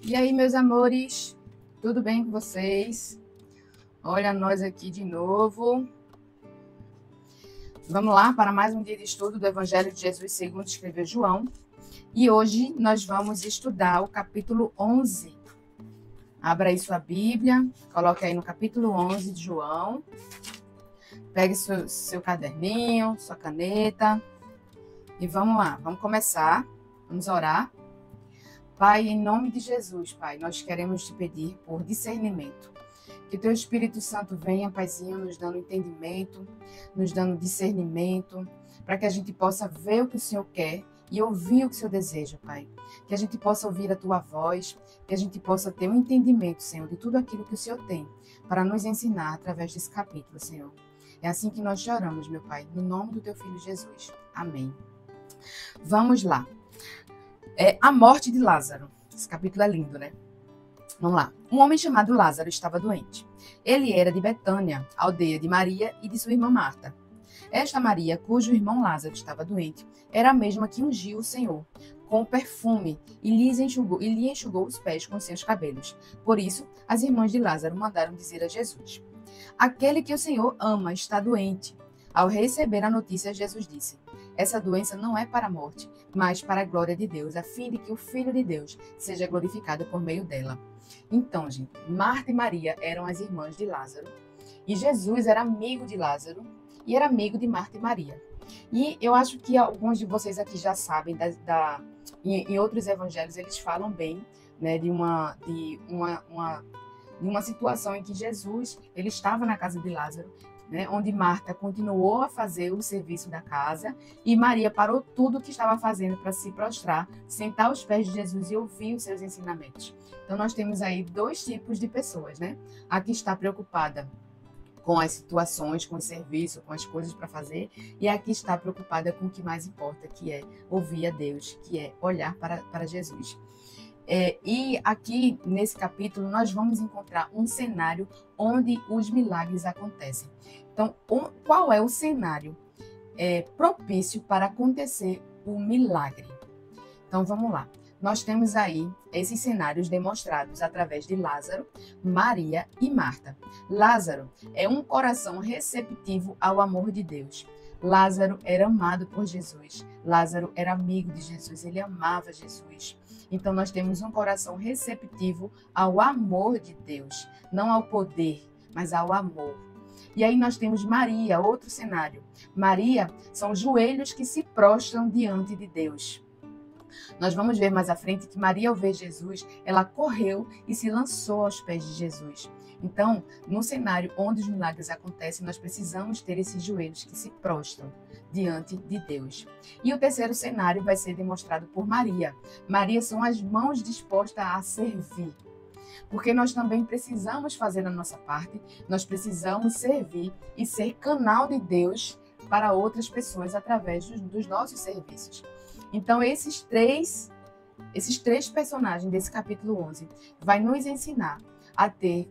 E aí, meus amores, tudo bem com vocês? Olha nós aqui de novo. Vamos lá para mais um dia de estudo do Evangelho de Jesus segundo escreveu João. E hoje nós vamos estudar o capítulo 11. Abra aí sua Bíblia, coloque aí no capítulo 11 de João. Pegue seu caderninho, sua caneta e vamos lá, vamos começar. Vamos orar. Pai, em nome de Jesus, Pai, nós queremos te pedir por discernimento. Que teu Espírito Santo venha, Paizinho, nos dando entendimento, nos dando discernimento, para que a gente possa ver o que o Senhor quer e ouvir o que o Senhor deseja, Pai. Que a gente possa ouvir a tua voz, que a gente possa ter um entendimento, Senhor, de tudo aquilo que o Senhor tem para nos ensinar através desse capítulo, Senhor. É assim que nós te oramos, meu Pai, no nome do teu Filho Jesus. Amém. Vamos lá. A morte de Lázaro. Esse capítulo é lindo, né? Vamos lá. Um homem chamado Lázaro estava doente. Ele era de Betânia, aldeia de Maria e de sua irmã Marta. Esta Maria, cujo irmão Lázaro estava doente, era a mesma que ungiu o Senhor com perfume e lhe enxugou os pés com seus cabelos. Por isso, as irmãs de Lázaro mandaram dizer a Jesus: aquele que o Senhor ama está doente. Ao receber a notícia, Jesus disse: essa doença não é para a morte, mas para a glória de Deus, a fim de que o Filho de Deus seja glorificado por meio dela. Então, gente, Marta e Maria eram as irmãs de Lázaro, e Jesus era amigo de Lázaro e era amigo de Marta e Maria. E eu acho que alguns de vocês aqui já sabem, em outros evangelhos eles falam bem, né, de uma situação em que Jesus ele estava na casa de Lázaro, né, onde Marta continuou a fazer o serviço da casa e Maria parou tudo o que estava fazendo para se prostrar, sentar aos pés de Jesus e ouvir os seus ensinamentos. Então nós temos aí dois tipos de pessoas, né? A que está preocupada com as situações, com o serviço, com as coisas para fazer, e a que está preocupada com o que mais importa, que é ouvir a Deus, que é olhar para Jesus. E aqui, nesse capítulo, nós vamos encontrar um cenário onde os milagres acontecem. Então, qual é o cenário propício para acontecer o milagre? Então, vamos lá. Nós temos aí esses cenários demonstrados através de Lázaro, Maria e Marta. Lázaro é um coração receptivo ao amor de Deus. Lázaro era amado por Jesus. Lázaro era amigo de Jesus, ele amava Jesus. Então, nós temos um coração receptivo ao amor de Deus, não ao poder, mas ao amor. E aí nós temos Maria, outro cenário. Maria são joelhos que se prostram diante de Deus. Nós vamos ver mais à frente que Maria, ao ver Jesus, ela correu e se lançou aos pés de Jesus. Então, no cenário onde os milagres acontecem, nós precisamos ter esses joelhos que se prostram diante de Deus. E o terceiro cenário vai ser demonstrado por Maria. Maria são as mãos dispostas a servir. Porque nós também precisamos fazer a nossa parte, nós precisamos servir e ser canal de Deus para outras pessoas através dos nossos serviços. Então, esses três personagens desse capítulo 11 vai nos ensinar a ter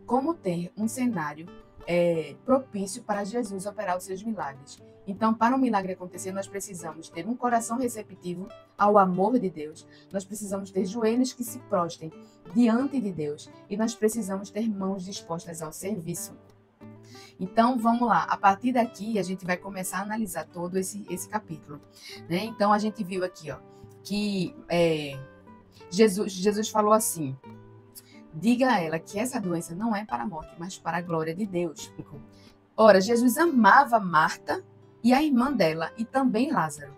um cenário propício para Jesus operar os seus milagres. Então, para um milagre acontecer, nós precisamos ter um coração receptivo ao amor de Deus, nós precisamos ter joelhos que se prostrem diante de Deus e nós precisamos ter mãos dispostas ao serviço. Então, vamos lá. A partir daqui, a gente vai começar a analisar todo esse capítulo, né? Então, a gente viu aqui, ó, que Jesus falou assim: diga a ela que essa doença não é para a morte, mas para a glória de Deus. Ora, Jesus amava Marta e a irmã dela e também Lázaro.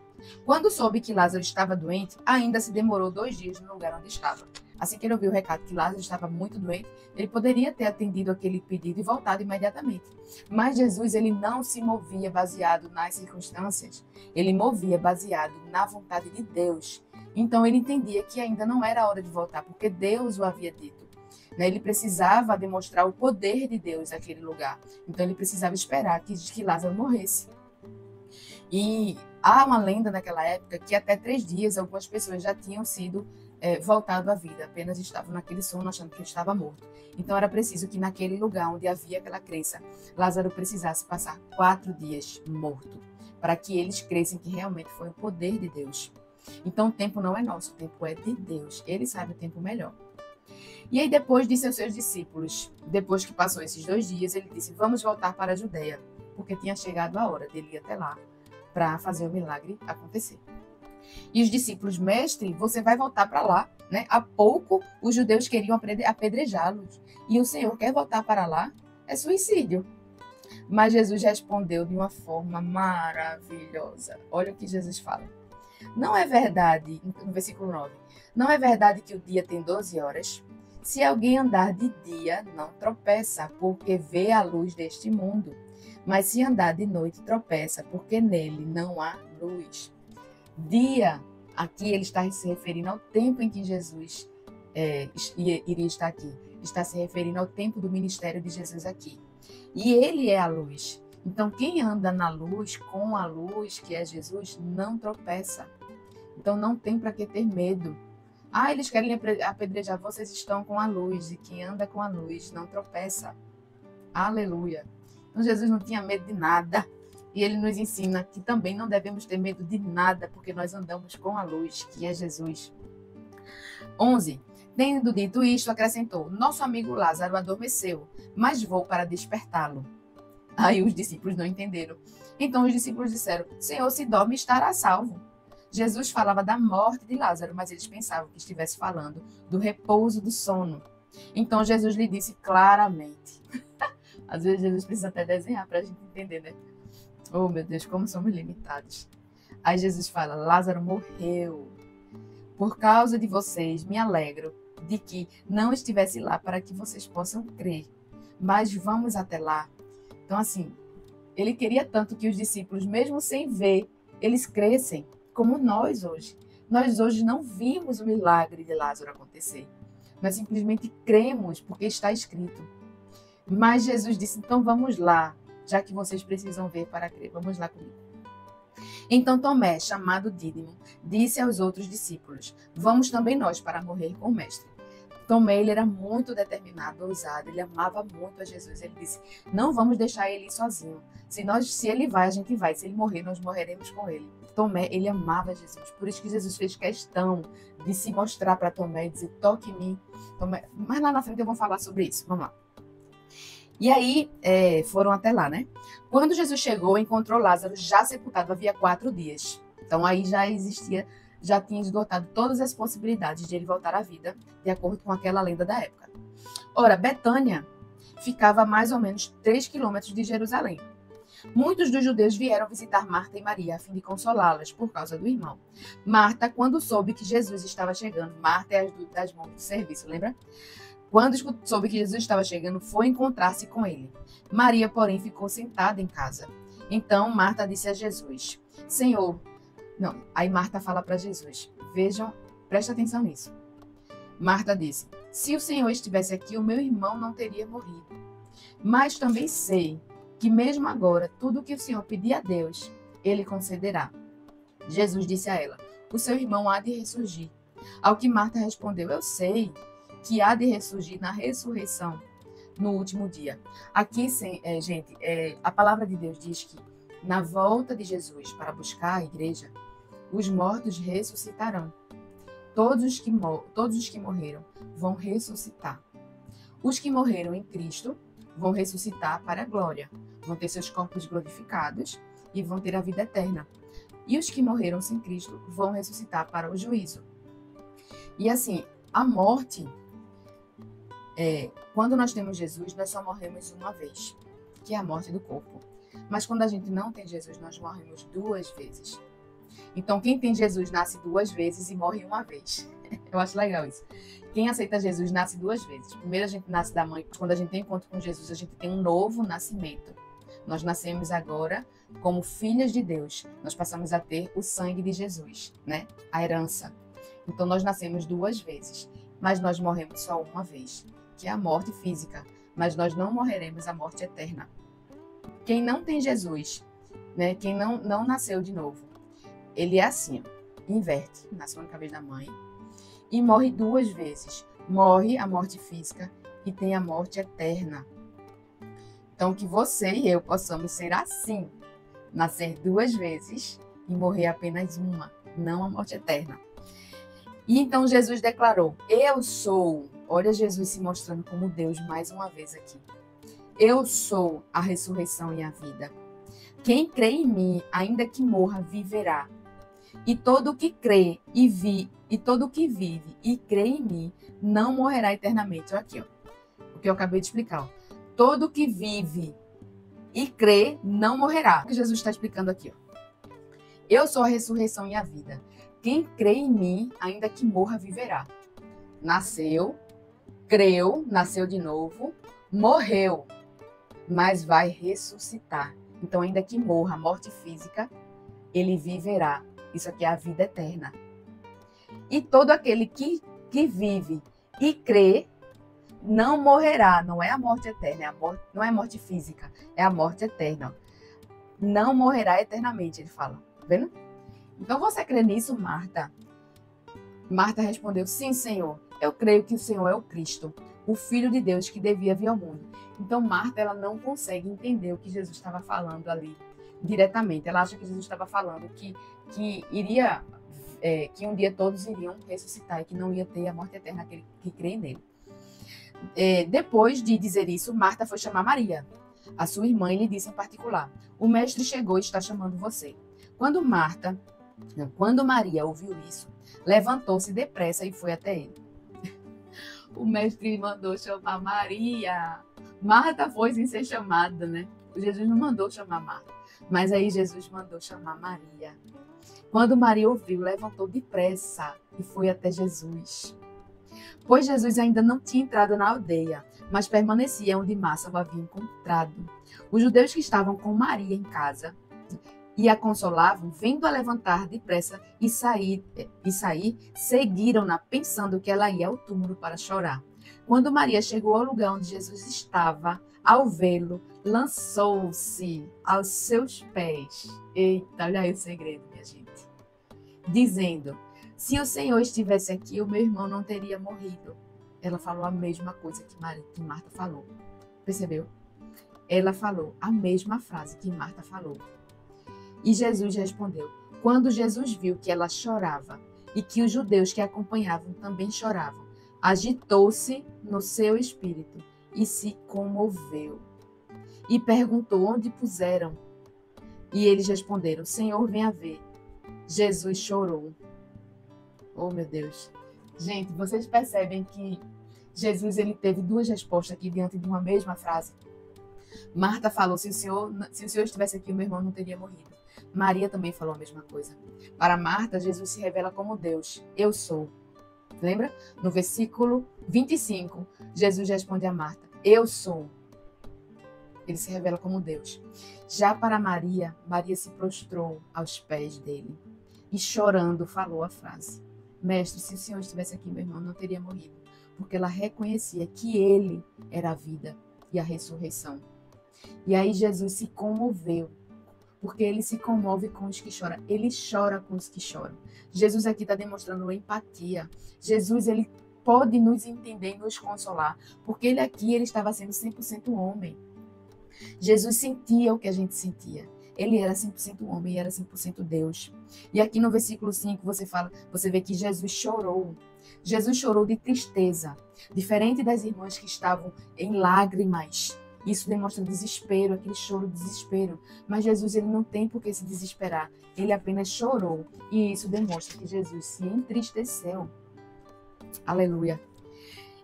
Quando soube que Lázaro estava doente, ainda se demorou 2 dias no lugar onde estava. Assim que ele ouviu o recado que Lázaro estava muito doente, ele poderia ter atendido aquele pedido e voltado imediatamente. Mas Jesus, ele não se movia baseado nas circunstâncias, ele movia baseado na vontade de Deus. Então ele entendia que ainda não era a hora de voltar, porque Deus o havia dito. Ele precisava demonstrar o poder de Deus naquele lugar. Então ele precisava esperar que Lázaro morresse. E há uma lenda naquela época que até 3 dias algumas pessoas já tinham sido voltado à vida, apenas estavam naquele sono achando que ele estava morto. Então era preciso que naquele lugar onde havia aquela crença, Lázaro precisasse passar 4 dias morto, para que eles crescem que realmente foi o poder de Deus. Então o tempo não é nosso, o tempo é de Deus, ele sabe o tempo melhor. E aí depois disse aos seus discípulos, depois que passou esses 2 dias, ele disse, vamos voltar para a Judeia, porque tinha chegado a hora dele ir até lá para fazer o milagre acontecer. E os discípulos, mestre, você vai voltar para lá, né? Há pouco os judeus queriam apedrejá-los e o Senhor quer voltar para lá? É suicídio. Mas Jesus respondeu de uma forma maravilhosa. Olha o que Jesus fala. Não é verdade, no versículo 9, não é verdade que o dia tem 12 horas? Se alguém andar de dia, não tropeça, porque vê a luz deste mundo. Mas se andar de noite, tropeça, porque nele não há luz. Dia, aqui ele está se referindo ao tempo em que Jesus iria estar aqui. Está se referindo ao tempo do ministério de Jesus aqui. E ele é a luz. Então, quem anda na luz, com a luz, que é Jesus, não tropeça. Então, não tem para que ter medo. Ah, eles querem apedrejar, vocês estão com a luz. E quem anda com a luz não tropeça. Aleluia. Então, Jesus não tinha medo de nada. E ele nos ensina que também não devemos ter medo de nada, porque nós andamos com a luz, que é Jesus. 11. Tendo dito isto, acrescentou, nosso amigo Lázaro adormeceu, mas vou para despertá-lo. Aí os discípulos não entenderam. Então os discípulos disseram, Senhor, se dorme, estará salvo. Jesus falava da morte de Lázaro, mas eles pensavam que estivesse falando do repouso do sono. Então Jesus lhe disse claramente. Às vezes Jesus precisa até desenhar para a gente entender, né? Oh, meu Deus, como somos limitados. Aí Jesus fala, Lázaro morreu. Por causa de vocês, me alegro de que não estivesse lá para que vocês possam crer. Mas vamos até lá. Então, assim, ele queria tanto que os discípulos, mesmo sem ver, eles crescem, como nós hoje. Nós hoje não vimos o milagre de Lázaro acontecer. Nós simplesmente cremos porque está escrito. Mas Jesus disse, então vamos lá, já que vocês precisam ver para crer. Vamos lá comigo. Então Tomé, chamado Dídimo, disse aos outros discípulos, vamos também nós para morrer com o mestre. Tomé, ele era muito determinado, ousado, ele amava muito a Jesus. Ele disse, não vamos deixar ele ir sozinho. Se ele vai, a gente vai. Se ele morrer, nós morreremos com ele. Tomé, ele amava Jesus. Por isso que Jesus fez questão de se mostrar para Tomé e dizer, toque em mim. Tomé, mas lá na frente eu vou falar sobre isso. Vamos lá. E aí, foram até lá, né? Quando Jesus chegou, encontrou Lázaro já sepultado havia 4 dias. Então, aí já tinha esgotado todas as possibilidades de ele voltar à vida, de acordo com aquela lenda da época. Ora, Betânia ficava a mais ou menos 3 quilômetros de Jerusalém. Muitos dos judeus vieram visitar Marta e Maria a fim de consolá-las por causa do irmão. Marta, quando soube que Jesus estava chegando, Marta é das mãos do serviço, lembra? Quando soube que Jesus estava chegando, foi encontrar-se com ele. Maria, porém, ficou sentada em casa. Então Marta disse a Jesus, Senhor... Não, aí Marta fala para Jesus, vejam, presta atenção nisso. Marta disse, se o Senhor estivesse aqui, o meu irmão não teria morrido. Mas também sei que mesmo agora, tudo o que o Senhor pedir a Deus, Ele concederá. Jesus disse a ela, o seu irmão há de ressurgir. Ao que Marta respondeu, eu sei que há de ressurgir na ressurreição no último dia. Aqui, gente, a palavra de Deus diz que na volta de Jesus para buscar a igreja, os mortos ressuscitarão. Todos os que morreram vão ressuscitar. Os que morreram em Cristo vão ressuscitar para a glória, vão ter seus corpos glorificados e vão ter a vida eterna. E os que morreram sem Cristo vão ressuscitar para o juízo. E assim, a morte, quando nós temos Jesus, nós só morremos uma vez, que é a morte do corpo. Mas quando a gente não tem Jesus, nós morremos 2 vezes. Então, quem tem Jesus nasce 2 vezes e morre uma vez. Eu acho legal isso. Quem aceita Jesus nasce 2 vezes. Primeiro a gente nasce da mãe. Quando a gente tem encontro com Jesus, a gente tem um novo nascimento. Nós nascemos agora como filhas de Deus. Nós passamos a ter o sangue de Jesus, né? A herança. Então, nós nascemos 2 vezes. Mas nós morremos só uma vez, que é a morte física. Mas nós não morreremos a morte eterna. Quem não tem Jesus, né? Quem não nasceu de novo, ele é assim, ó, inverte, nasceu na cabeça da mãe e morre 2 vezes. Morre a morte física e tem a morte eterna. Então, que você e eu possamos ser assim, nascer 2 vezes e morrer apenas uma, não a morte eterna. E então Jesus declarou, eu sou Olha Jesus se mostrando como Deus mais uma vez aqui. Eu sou a ressurreição e a vida. Quem crê em mim, ainda que morra, viverá. E todo o que crê e todo o que vive e crê em mim, não morrerá eternamente. Olha aqui, ó, o que eu acabei de explicar. Ó. Todo o que vive e crê não morrerá. O que Jesus está explicando aqui, ó. Eu sou a ressurreição e a vida. Quem crê em mim, ainda que morra, viverá. Nasceu, creu, nasceu de novo, morreu, mas vai ressuscitar. Então, ainda que morra, a morte física, ele viverá. Isso aqui é a vida eterna. E todo aquele que vive e crê não morrerá. Não é a morte eterna, não é a morte física, é a morte eterna. Não morrerá eternamente, ele fala. Tá vendo? Então, você crê nisso, Marta? Marta respondeu, sim, Senhor. Eu creio que o Senhor é o Cristo, o Filho de Deus que devia vir ao mundo. Então, Marta, ela não consegue entender o que Jesus estava falando ali diretamente. Ela acha que Jesus estava falando que um dia todos iriam ressuscitar e que não ia ter a morte eterna aquele que crê nele. Depois de dizer isso, Marta foi chamar Maria, a sua irmã, e lhe disse em particular, o mestre chegou e está chamando você. Quando Maria ouviu isso, levantou-se depressa e foi até ele. O mestre mandou chamar Maria. Marta foi sem ser chamada, né? Jesus não mandou chamar Marta, mas aí Jesus mandou chamar Maria. Quando Maria ouviu, levantou depressa e foi até Jesus. Pois Jesus ainda não tinha entrado na aldeia, mas permanecia onde Marta o havia encontrado. Os judeus que estavam com Maria em casa e a consolavam, vendo-a levantar depressa e sair, seguiram-na, pensando que ela ia ao túmulo para chorar. Quando Maria chegou ao lugar onde Jesus estava, ao vê-lo, lançou-se aos seus pés. Eita, olha aí o segredo, minha gente. Dizendo, se o Senhor estivesse aqui, o meu irmão não teria morrido. Ela falou a mesma coisa que Marta falou. Percebeu? Ela falou a mesma frase que Marta falou. E Jesus respondeu. Quando Jesus viu que ela chorava e que os judeus que a acompanhavam também choravam, agitou-se no seu espírito e se comoveu. E perguntou onde puseram. E eles responderam, Senhor, venha ver. Jesus chorou. Oh, meu Deus. Gente, vocês percebem que Jesus ele teve duas respostas aqui diante de uma mesma frase? Marta falou, se o Senhor estivesse aqui, o meu irmão não teria morrido. Maria também falou a mesma coisa. Para Marta, Jesus se revela como Deus. Eu sou. Lembra? No versículo 25, Jesus responde a Marta, eu sou. Ele se revela como Deus. Já para Maria, Maria se prostrou aos pés dele e chorando falou a frase, Mestre, se o Senhor estivesse aqui, meu irmão não teria morrido. Porque ela reconhecia que ele era a vida e a ressurreição. E aí Jesus se comoveu, porque ele se comove com os que choram. Ele chora com os que choram. Jesus aqui está demonstrando empatia. Jesus, ele pode nos entender e nos consolar, porque ele aqui ele estava sendo 100% homem. Jesus sentia o que a gente sentia. Ele era 100% homem e era 100% Deus. E aqui no versículo 5 você vê que Jesus chorou. Jesus chorou de tristeza, diferente das irmãs que estavam em lágrimas. Isso demonstra desespero, aquele choro de desespero. Mas Jesus ele não tem por que se desesperar. Ele apenas chorou. E isso demonstra que Jesus se entristeceu. Aleluia.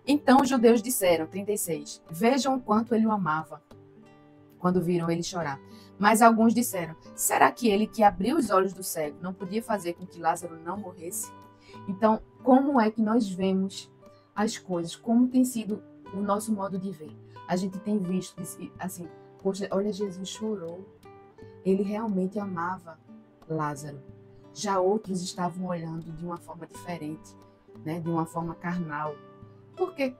Então os judeus disseram, 36, vejam o quanto ele o amava, quando viram ele chorar. Mas alguns disseram, será que ele que abriu os olhos do cego não podia fazer com que Lázaro não morresse? Então, como é que nós vemos as coisas? Como tem sido o nosso modo de ver? A gente tem visto, assim, poxa, olha, Jesus chorou. Ele realmente amava Lázaro. Já outros estavam olhando de uma forma diferente, né? De uma forma carnal. Por que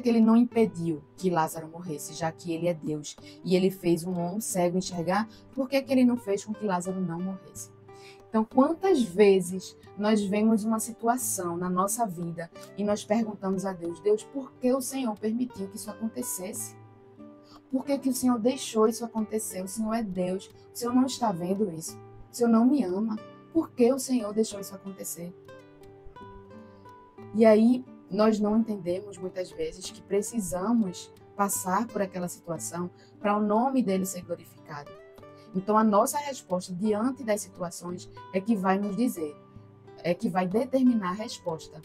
ele não impediu que Lázaro morresse, já que ele é Deus e ele fez um cego enxergar? Por que ele não fez com que Lázaro não morresse? Então, quantas vezes nós vemos uma situação na nossa vida e nós perguntamos a Deus, Deus, por que o Senhor permitiu que isso acontecesse? Por que o Senhor deixou isso acontecer? O Senhor é Deus, o Senhor não está vendo isso, o Senhor não me ama. Por que o Senhor deixou isso acontecer? E aí nós não entendemos muitas vezes que precisamos passar por aquela situação para o nome dele ser glorificado. Então a nossa resposta diante das situações é que vai nos dizer, é que vai determinar a resposta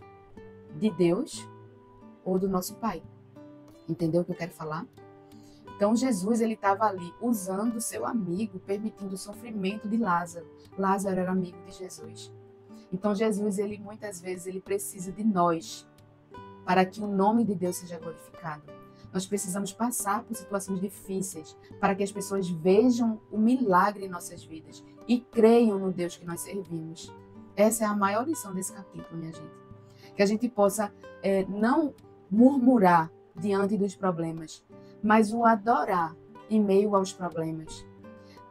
de Deus ou do nosso Pai. Entendeu o que eu quero falar? Então Jesus, ele estava ali usando o seu amigo, permitindo o sofrimento de Lázaro. Lázaro era amigo de Jesus. Então Jesus, ele muitas vezes ele precisa de nós para que o nome de Deus seja glorificado. Nós precisamos passar por situações difíceis para que as pessoas vejam o milagre em nossas vidas e creiam no Deus que nós servimos. Essa é a maior lição desse capítulo, minha gente. Que a gente possa não murmurar diante dos problemas, mas o adorar em meio aos problemas,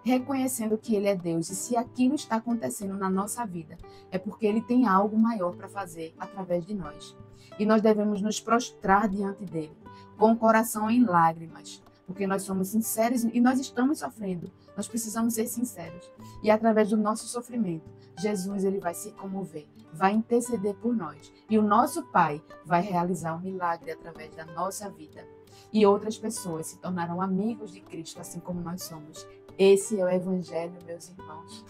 reconhecendo que Ele é Deus. E se aquilo está acontecendo na nossa vida, é porque Ele tem algo maior para fazer através de nós. E nós devemos nos prostrar diante dEle, com o coração em lágrimas, porque nós somos sinceros e nós estamos sofrendo. Nós precisamos ser sinceros. E através do nosso sofrimento, Jesus, ele vai se comover, vai interceder por nós. E o nosso Pai vai realizar um milagre através da nossa vida. E outras pessoas se tornarão amigos de Cristo, assim como nós somos. Esse é o Evangelho, meus irmãos.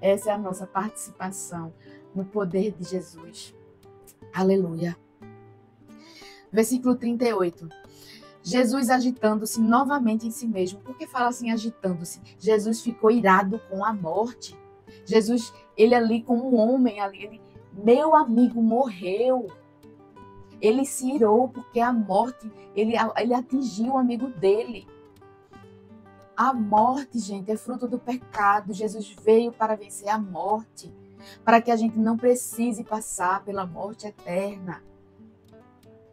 Essa é a nossa participação no poder de Jesus. Aleluia. Versículo 38. Jesus agitando-se novamente em si mesmo. Por que fala assim, agitando-se? Jesus ficou irado com a morte. Jesus, ele ali como um homem, ali, meu amigo morreu. Ele se irou porque a morte, ele atingiu o amigo dele. A morte, gente, é fruto do pecado. Jesus veio para vencer a morte, para que a gente não precise passar pela morte eterna.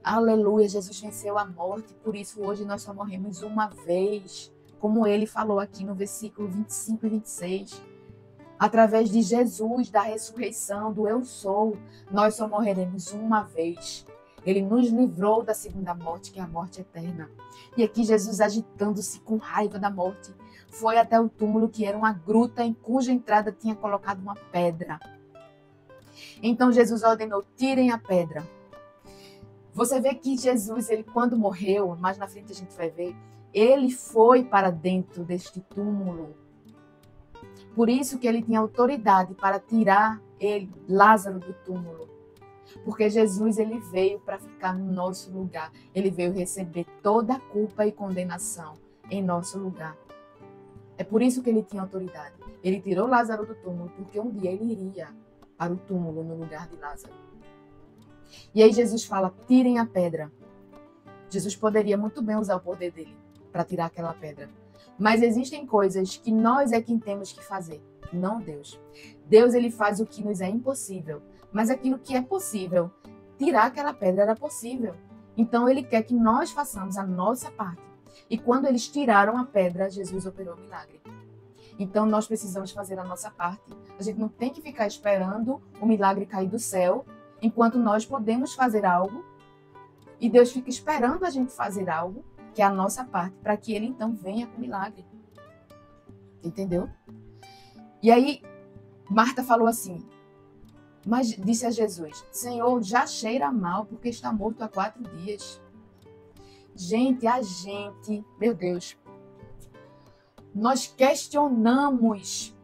Aleluia, Jesus venceu a morte, por isso hoje nós só morremos uma vez, como ele falou aqui no versículo 25 e 26. Através de Jesus, da ressurreição, do eu sou, nós só morreremos uma vez. Ele nos livrou da segunda morte, que é a morte eterna. E aqui Jesus, agitando-se com raiva da morte, foi até o túmulo, que era uma gruta em cuja entrada tinha colocado uma pedra. Então Jesus ordenou, tirem a pedra. Você vê que Jesus, ele quando morreu, mais na frente a gente vai ver, ele foi para dentro deste túmulo. Por isso que ele tinha autoridade para tirar Lázaro do túmulo. Porque Jesus, ele veio para ficar no nosso lugar. Ele veio receber toda a culpa e condenação em nosso lugar. É por isso que ele tinha autoridade. Ele tirou Lázaro do túmulo, porque um dia ele iria para o túmulo no lugar de Lázaro. E aí Jesus fala, tirem a pedra. Jesus poderia muito bem usar o poder dele para tirar aquela pedra. Mas existem coisas que nós é quem temos que fazer, não Deus. Deus, ele faz o que nos é impossível. Mas aquilo que é possível, tirar aquela pedra era possível. Então ele quer que nós façamos a nossa parte. E quando eles tiraram a pedra, Jesus operou o milagre. Então nós precisamos fazer a nossa parte. A gente não tem que ficar esperando o milagre cair do céu, enquanto nós podemos fazer algo, e Deus fica esperando a gente fazer algo, que é a nossa parte, para que ele então venha com o milagre. Entendeu? E aí, Marta falou assim, mas disse a Jesus, Senhor, já cheira mal, porque está morto há 4 dias. Gente, meu Deus, nós questionamos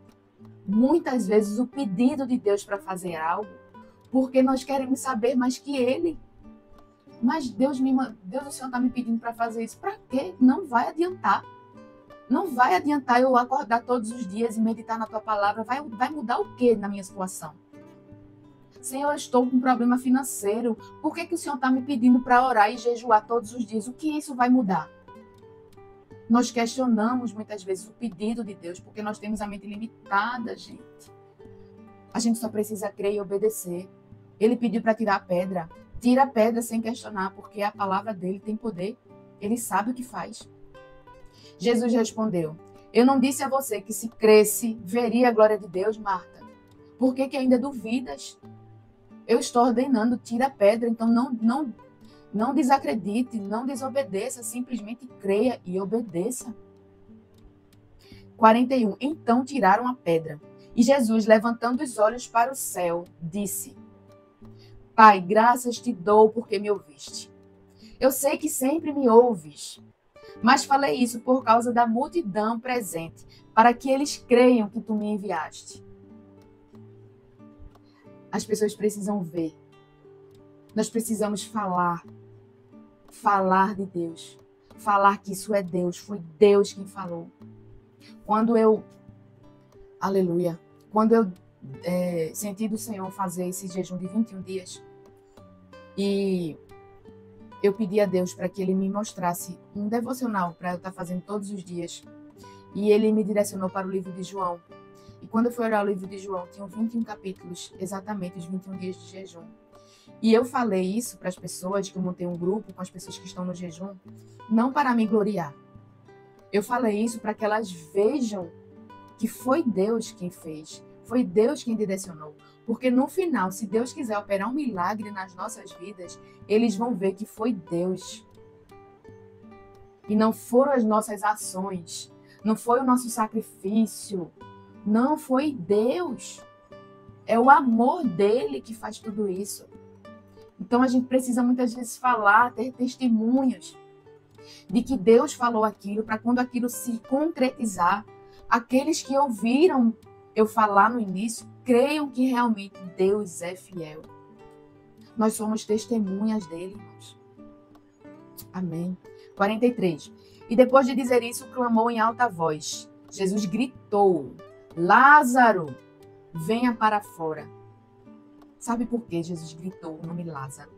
muitas vezes o pedido de Deus para fazer algo, porque nós queremos saber mais que Ele. Mas Deus, o Senhor está me pedindo para fazer isso. Para quê? Não vai adiantar. Não vai adiantar eu acordar todos os dias e meditar na Tua palavra. Vai mudar o quê na minha situação? Senhor, eu estou com um problema financeiro. Por que o Senhor está me pedindo para orar e jejuar todos os dias? O que isso vai mudar? Nós questionamos muitas vezes o pedido de Deus, porque nós temos a mente limitada, gente. A gente só precisa crer e obedecer. Ele pediu para tirar a pedra. Tira a pedra sem questionar, porque a palavra dele tem poder. Ele sabe o que faz. Jesus respondeu, eu não disse a você que se cresce, veria a glória de Deus, Marta? Por que ainda duvidas? Eu estou ordenando, tira a pedra, então não desacredite, não desobedeça, simplesmente creia e obedeça. 41. Então tiraram a pedra. E Jesus, levantando os olhos para o céu, disse, Pai, graças te dou porque me ouviste. Eu sei que sempre me ouves, mas falei isso por causa da multidão presente, para que eles creiam que tu me enviaste. As pessoas precisam ver. Nós precisamos falar de Deus. Falar que isso é Deus, foi Deus quem falou. Aleluia, quando eu senti do Senhor fazer esse jejum de 21 dias, e eu pedi a Deus para que Ele me mostrasse um devocional para eu estar fazendo todos os dias, e Ele me direcionou para o livro de João. E quando eu fui olhar o livro de João, tinham 21 capítulos, exatamente os 21 dias de jejum. E eu falei isso para as pessoas, que eu montei um grupo com as pessoas que estão no jejum, não para me gloriar. Eu falei isso para que elas vejam que foi Deus quem fez, foi Deus quem direcionou. Porque no final, se Deus quiser operar um milagre nas nossas vidas, eles vão ver que foi Deus. E não foram as nossas ações, não foi o nosso sacrifício, não foi Deus. É o amor dele que faz tudo isso. Então a gente precisa muitas vezes falar, ter testemunhos de que Deus falou aquilo, para quando aquilo se concretizar, aqueles que ouviram eu falar no início, creiam que realmente Deus é fiel. Nós somos testemunhas dele, irmãos. Amém. 43. E depois de dizer isso, clamou em alta voz. Jesus gritou: Lázaro, venha para fora. Sabe por que Jesus gritou o nome Lázaro?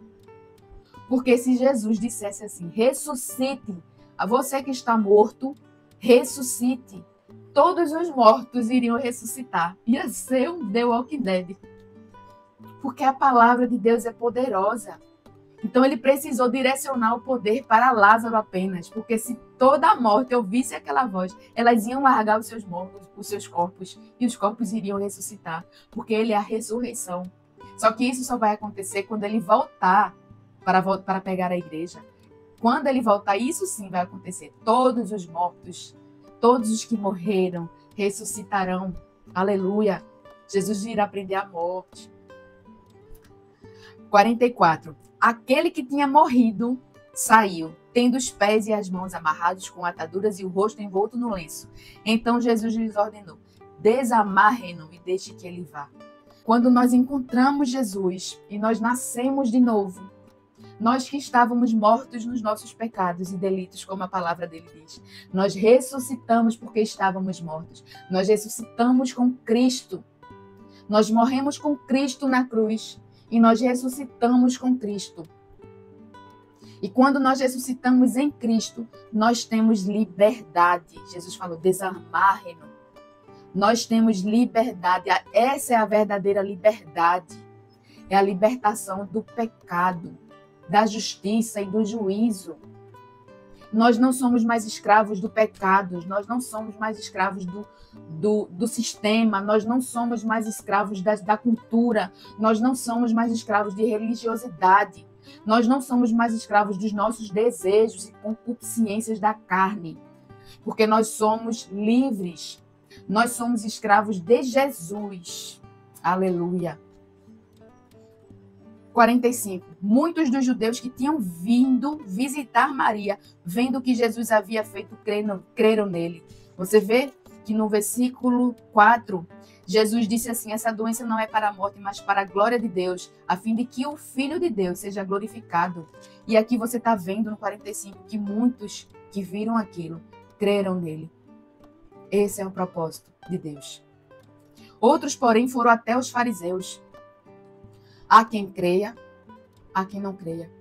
Porque se Jesus dissesse assim, ressuscite, a você que está morto, ressuscite, todos os mortos iriam ressuscitar. Ia ser um The Walking Dead. Porque a palavra de Deus é poderosa. Então ele precisou direcionar o poder para Lázaro apenas, porque se toda a morte ouvisse aquela voz, elas iam largar os seus mortos, os seus corpos, e os corpos iriam ressuscitar, porque ele é a ressurreição. Só que isso só vai acontecer quando ele voltar para pegar a igreja. Quando ele voltar, isso sim vai acontecer. Todos os mortos, todos os que morreram, ressuscitarão. Aleluia. Jesus irá prender a morte. 44. Aquele que tinha morrido saiu, tendo os pés e as mãos amarrados com ataduras e o rosto envolto no lenço. Então Jesus lhes ordenou: desamarrem-no e deixe que ele vá. Quando nós encontramos Jesus e nós nascemos de novo, nós que estávamos mortos nos nossos pecados e delitos, como a palavra dele diz, nós ressuscitamos porque estávamos mortos. Nós ressuscitamos com Cristo. Nós morremos com Cristo na cruz e nós ressuscitamos com Cristo. E quando nós ressuscitamos em Cristo, nós temos liberdade. Jesus falou: desamarrem-no. Nós temos liberdade. Essa é a verdadeira liberdade. É a libertação do pecado, da justiça e do juízo. Nós não somos mais escravos do pecado, nós não somos mais escravos do sistema, nós não somos mais escravos da cultura, nós não somos mais escravos de religiosidade, nós não somos mais escravos dos nossos desejos e concupiscências da carne, porque nós somos livres, nós somos escravos de Jesus. Aleluia. 45. Muitos dos judeus que tinham vindo visitar Maria, vendo o que Jesus havia feito, creram nele. Você vê que no versículo 4, Jesus disse assim: essa doença não é para a morte, mas para a glória de Deus, a fim de que o Filho de Deus seja glorificado. E aqui você está vendo no 45 que muitos que viram aquilo, creram nele. Esse é o propósito de Deus. Outros, porém, foram até os fariseus. Há quem creia, há quem não creia.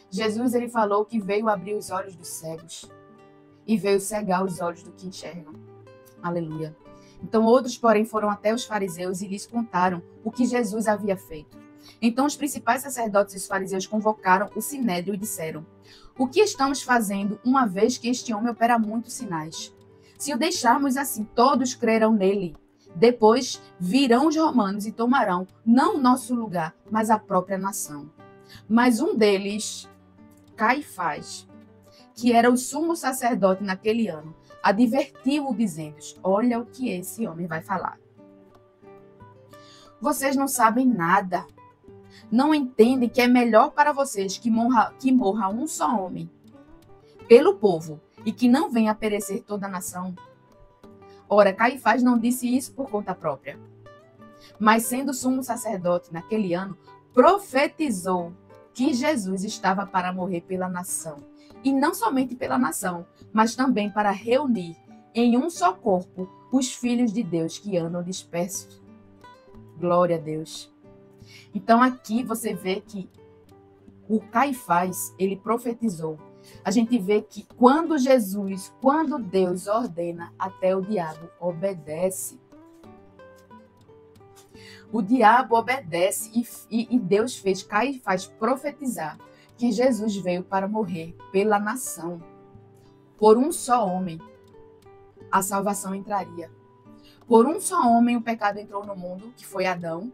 Jesus, ele falou que veio abrir os olhos dos cegos e veio cegar os olhos do que enxergam. Aleluia. Então outros, porém, foram até os fariseus e lhes contaram o que Jesus havia feito. Então os principais sacerdotes e os fariseus convocaram o sinédrio e disseram: o que estamos fazendo, uma vez que este homem opera muitos sinais? Se o deixarmos assim, todos crerão nele. Depois virão os romanos e tomarão não o nosso lugar, mas a própria nação. Mas um deles, Caifás, que era o sumo sacerdote naquele ano, advertiu-o dizendo: olha o que esse homem vai falar. Vocês não sabem nada. Não entendem que é melhor para vocês que morra um só homem pelo povo e que não venha a perecer toda a nação? Ora, Caifás não disse isso por conta própria, mas sendo sumo sacerdote naquele ano, profetizou que Jesus estava para morrer pela nação. E não somente pela nação, mas também para reunir em um só corpo os filhos de Deus que andam dispersos. Glória a Deus. Então aqui você vê que o Caifás, ele profetizou. A gente vê que quando Deus ordena, até o diabo obedece. O diabo obedece e Deus fez Caifás profetizar que Jesus veio para morrer pela nação. Por um só homem, a salvação entraria. Por um só homem o pecado entrou no mundo, que foi Adão.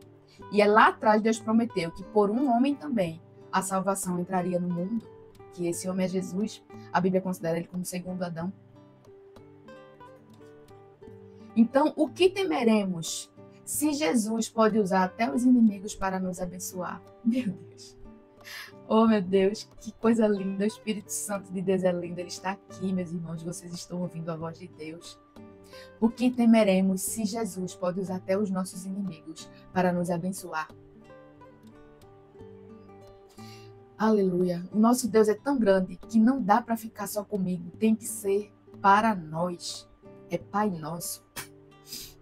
E é lá atrás Deus prometeu que por um homem também a salvação entraria no mundo. Que esse homem é Jesus. A Bíblia considera ele como segundo Adão. Então, o que temeremos se Jesus pode usar até os inimigos para nos abençoar? Meu Deus. Oh, meu Deus, que coisa linda. O Espírito Santo de Deus é lindo. Ele está aqui, meus irmãos. Vocês estão ouvindo a voz de Deus. O que temeremos se Jesus pode usar até os nossos inimigos para nos abençoar? Aleluia. O nosso Deus é tão grande que não dá para ficar só comigo. Tem que ser para nós. É Pai nosso.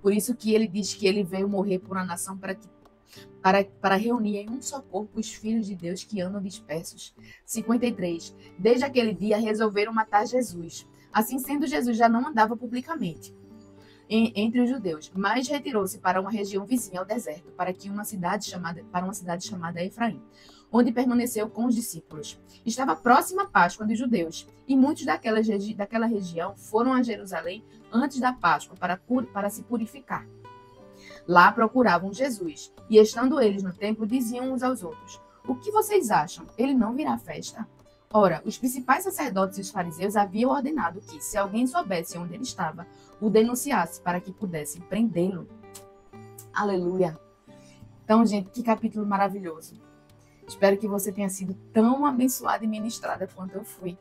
Por isso que ele diz que ele veio morrer por uma nação para reunir em um só corpo os filhos de Deus que andam dispersos. 53. Desde aquele dia resolveram matar Jesus. Assim sendo, Jesus já não andava publicamente entre os judeus, mas retirou-se para uma região vizinha ao deserto, para uma cidade chamada Efraim, onde permaneceu com os discípulos. Estava próxima a Páscoa dos judeus, e muitos daquela região foram a Jerusalém antes da Páscoa para se purificar. Lá procuravam Jesus, e estando eles no templo, diziam uns aos outros: "O que vocês acham? Ele não virá à festa?" Ora, os principais sacerdotes e os fariseus haviam ordenado que, se alguém soubesse onde ele estava, o denunciasse para que pudessem prendê-lo. Aleluia! Então, gente, que capítulo maravilhoso. Espero que você tenha sido tão abençoada e ministrada quanto eu fui.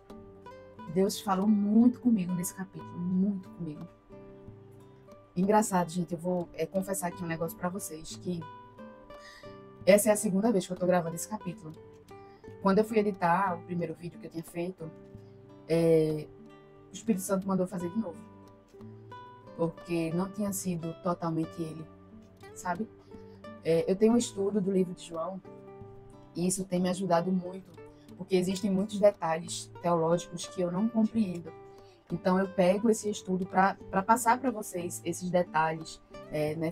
Deus falou muito comigo nesse capítulo, muito comigo. Engraçado, gente, eu vou confessar aqui um negócio para vocês, que essa é a segunda vez que eu tô gravando esse capítulo. Quando eu fui editar o primeiro vídeo que eu tinha feito, o Espírito Santo mandou fazer de novo. Porque não tinha sido totalmente ele, sabe? Eu tenho um estudo do livro de João, e isso tem me ajudado muito, porque existem muitos detalhes teológicos que eu não compreendo. Então eu pego esse estudo para passar para vocês esses detalhes,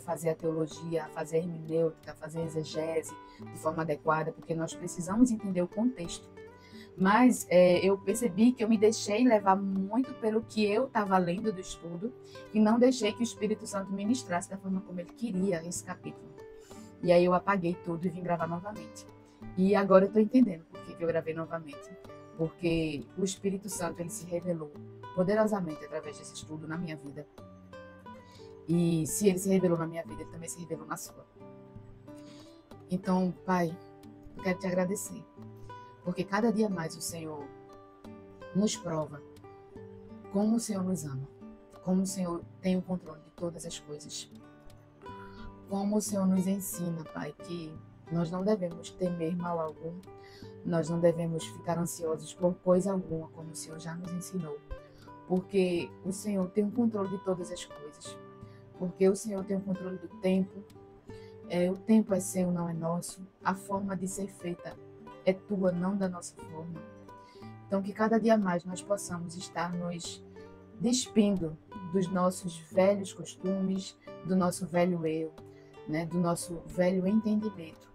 fazer a teologia, fazer a hermenêutica, fazer a exegese de forma adequada, porque nós precisamos entender o contexto. Mas eu percebi que eu me deixei levar muito pelo que eu estava lendo do estudo e não deixei que o Espírito Santo ministrasse da forma como ele queria esse capítulo. E aí eu apaguei tudo e vim gravar novamente. E agora eu estou entendendo por que eu gravei novamente. Porque o Espírito Santo ele se revelou poderosamente através desse estudo na minha vida. E se ele se revelou na minha vida, ele também se revelou na sua. Então, Pai, eu quero te agradecer. Porque cada dia mais o Senhor nos prova como o Senhor nos ama. Como o Senhor tem o controle de todas as coisas. Como o Senhor nos ensina, Pai, que nós não devemos temer mal algum. Nós não devemos ficar ansiosos por coisa alguma, como o Senhor já nos ensinou. Porque o Senhor tem o controle de todas as coisas. Porque o Senhor tem o controle do tempo. O tempo é seu, não é nosso. A forma de ser feita é tua, não da nossa forma. Então, que cada dia mais nós possamos estar nos despindo dos nossos velhos costumes, do nosso velho eu, do nosso velho entendimento,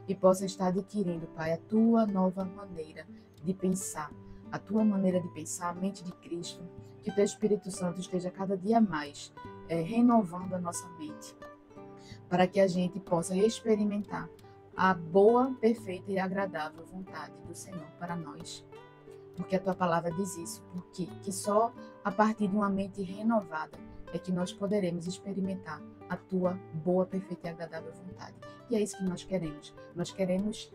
e possa estar adquirindo, Pai, a tua nova maneira de pensar, a tua maneira de pensar, a mente de Cristo, que o teu Espírito Santo esteja cada dia mais renovando a nossa mente, para que a gente possa experimentar a boa, perfeita e agradável vontade do Senhor para nós. Porque a tua palavra diz isso, porque que só a partir de uma mente renovada é que nós poderemos experimentar a tua boa, perfeita e agradável vontade. E é isso que nós queremos. Nós queremos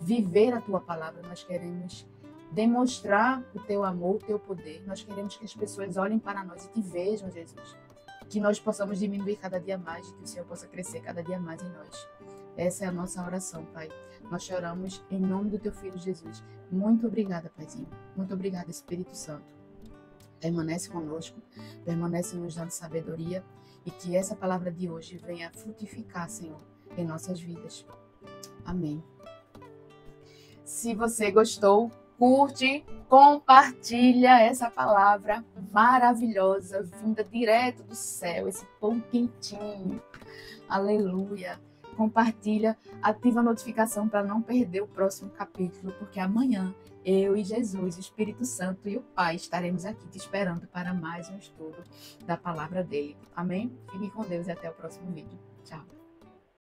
viver a tua palavra, nós queremos demonstrar o teu amor, o teu poder. Nós queremos que as pessoas olhem para nós e te vejam, Jesus. Que nós possamos diminuir cada dia mais e que o Senhor possa crescer cada dia mais em nós. Essa é a nossa oração, Pai. Nós choramos em nome do teu Filho Jesus. Muito obrigada, Paizinho. Muito obrigada, Espírito Santo. Permanece conosco, permanece nos dando sabedoria e que essa palavra de hoje venha frutificar, Senhor, em nossas vidas. Amém. Se você gostou, curte, compartilha essa palavra maravilhosa, vinda direto do céu, esse pão quentinho. Aleluia. Compartilha, ativa a notificação para não perder o próximo capítulo, porque amanhã eu e Jesus, o Espírito Santo e o Pai estaremos aqui te esperando para mais um estudo da palavra dele. Amém? Fique com Deus e até o próximo vídeo. Tchau.